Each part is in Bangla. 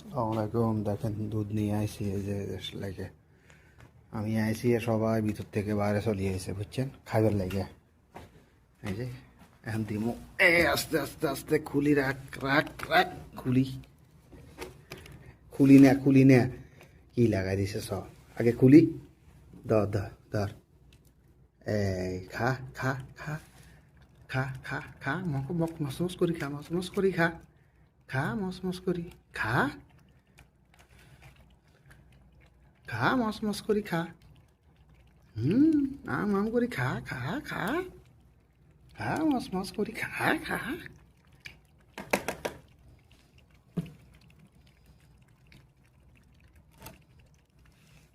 আসসালামাইকুম। দেখেন দুধ নিয়ে আইসি, এই যে লাগে আমি আইসি, সবাই ভিতর থেকে বাইরে চলে আইসে, বুঝছেন, খাইবার লাগে। এই যে এখন দিমু, আস্তে আস্তে আস্তে খুলি, রাখ রাখ রাখ, খুলি খুলি না, খুলি না, কি লাগাই দিছে সব, আগে খুলি, ধর ধর ধর, এই খা খা খা খা খা খা, মক মক মস মস করি খা, মস মস করি খা, খা মস মস করি খা, খা মস মস করি খা, আম আম করি খা খা খা, খা মস মস করি খা খা।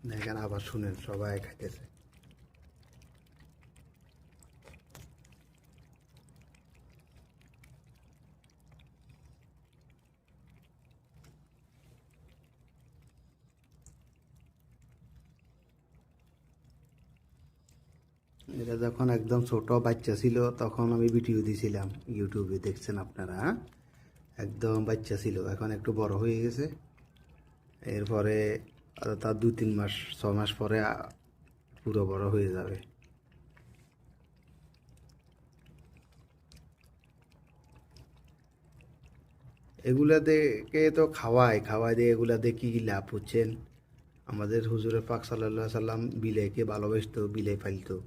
দেখেন আবার শুনেন, সবাই খাইতেছে। এটা যখন একদম ছোট বাচ্চা ছিল তখন আমি ভিডিও দিয়েছিলাম, ইউটিউবে দেখছেন আপনারা, হ্যাঁ? একদম বাচ্চা ছিল, এখন একটু বড় হয়ে গেছে। এরপরে তার 2-3 মাস 6 মাস পরে পুরো বড় হয়ে যাবে। এগুলা দেখে তো খাওয়াই খাওয়াই দিয়ে, এগুলা দিয়ে কী লাভ হচ্ছেন? আমাদের হুজুরে পাক সাল্লাল্লাহু আলাইহি সাল্লাম বিলেকে ভালোবাসতো, বিলে ফাইলতো,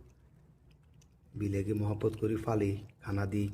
বিলেকে মহব্বত করি ফালি, খানা দিই।